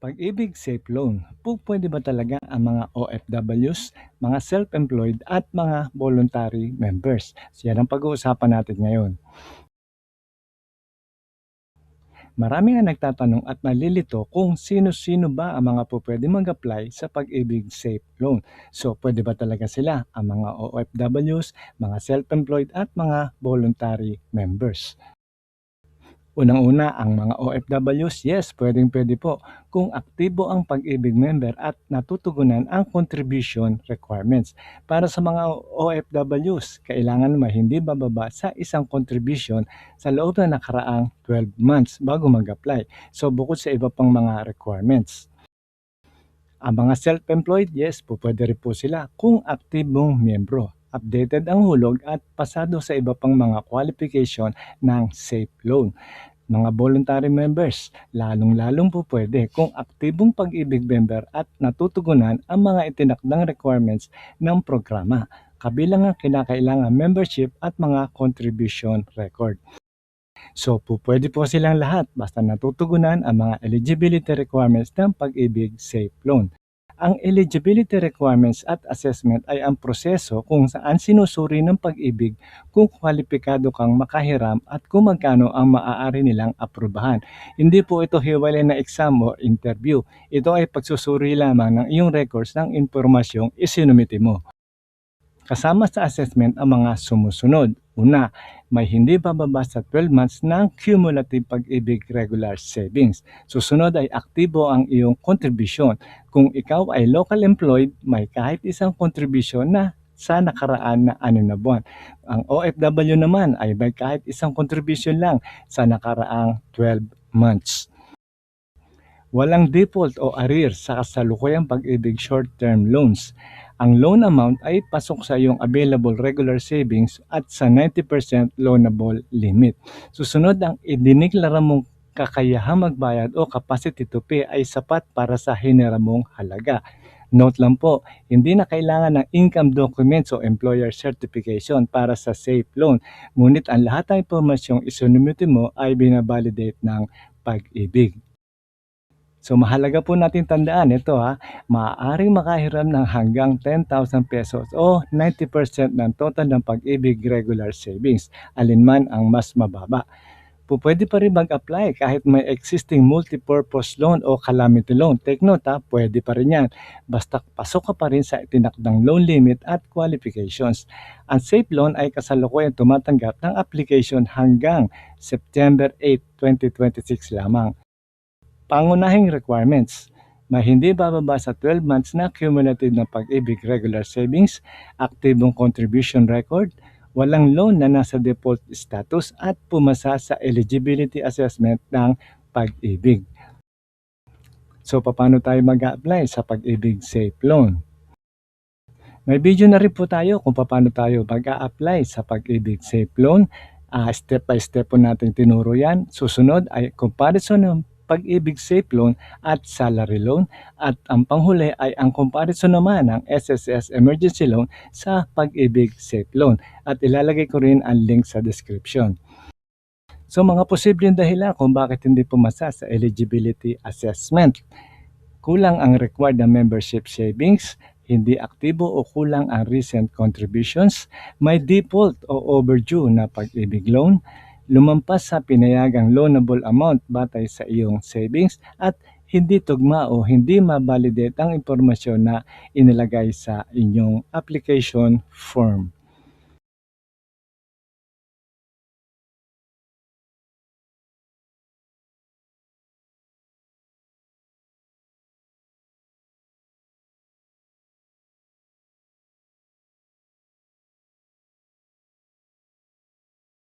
Pag-ibig Safe Loan, pwede ba talaga ang mga OFWs, mga self-employed at mga voluntary members? So yan ang pag-uusapan natin ngayon. Marami ang nagtatanong at nalilito kung sino-sino ba ang mga pwede mag-apply sa Pag-ibig Safe Loan. So pwede ba talaga sila ang mga OFWs, mga self-employed at mga voluntary members? Unang-una, ang mga OFWs, yes, pwedeng-pwede po kung aktibo ang Pag-ibig member at natutugunan ang contribution requirements. Para sa mga OFWs, kailangan may hindi bababa sa isang contribution sa loob na nakaraang 12 months bago mag-apply. So bukod sa iba pang mga requirements. Ang mga self-employed, yes, pwede rin po sila kung aktibong miyembro. Updated ang hulog at pasado sa iba pang mga qualification ng Safe Loan. Mga voluntary members, lalong-lalong po pwede kung aktibong Pag-ibig member at natutugunan ang mga itinakdang requirements ng programa, kabilang ang kinakailangan membership at mga contribution record. So pwede po silang lahat basta natutugunan ang mga eligibility requirements ng Pag-ibig Safe Loan. Ang eligibility requirements at assessment ay ang proseso kung saan sinusuri ng Pag-ibig kung kwalipikado kang makahiram at kung magkano ang maaari nilang aprubahan. Hindi po ito hiwalay na exam o interview. Ito ay pagsusuri lamang ng iyong records ng impormasyong isinumite mo. Kasama sa assessment ang mga sumusunod. Una, may hindi bababa sa 12 months ng cumulative Pag-ibig regular savings. Susunod ay aktibo ang iyong contribution. Kung ikaw ay local employed, may kahit isang contribution na sa nakaraan na 6 na buwan. Ang OFW naman ay may kahit isang contribution lang sa nakaraang 12 months. Walang default o arrears sa kasalukuyang Pag-ibig short-term loans. Ang loan amount ay pasok sa iyong available regular savings at sa 90% loanable limit. Susunod, ang idineklara mong kakayahang magbayad o capacity to pay ay sapat para sa hinira mong halaga. Note lang po, hindi na kailangan ng income documents o employer certification para sa safe loan. Ngunit ang lahat ng impormasyong isinumite mo ay binabalidate ng Pag-ibig. So mahalaga po natin tandaan ito maaaring makahiram ng hanggang 10,000 pesos o 90% ng total ng Pag-ibig regular savings, alinman ang mas mababa. Pwede pa rin mag-apply kahit may existing multipurpose loan o calamity loan. Take note pwede pa rin yan. Basta pasok ka pa rin sa itinakdang loan limit at qualifications. Ang safe loan ay kasalukuyang tumatanggap ng application hanggang September 8, 2026 lamang. Pangunahing requirements, may hindi bababa sa 12 months na cumulative na Pag-ibig regular savings, aktibong contribution record, walang loan na nasa default status at pumasa sa eligibility assessment ng Pag-ibig. So paano tayo mag-apply sa Pag-ibig Safe Loan? May video na rin po tayo kung paano tayo mag-a-apply sa Pag-ibig Safe Loan. Step by step po natin tinuro yan. Susunod ay comparison ng Pag-ibig Safe Loan at Salary Loan, at ang panghuli ay ang comparison naman ng SSS Emergency Loan sa Pag-ibig Safe Loan, at ilalagay ko rin ang link sa description. So mga posibleng dahilan kung bakit hindi pumasa sa eligibility assessment: kulang ang required na membership savings, hindi aktibo o kulang ang recent contributions, may default o overdue na Pag-ibig loan, lumampas sa pinayagang loanable amount batay sa iyong savings, at hindi tugma o hindi ma-validate ang impormasyon na inilagay sa inyong application form.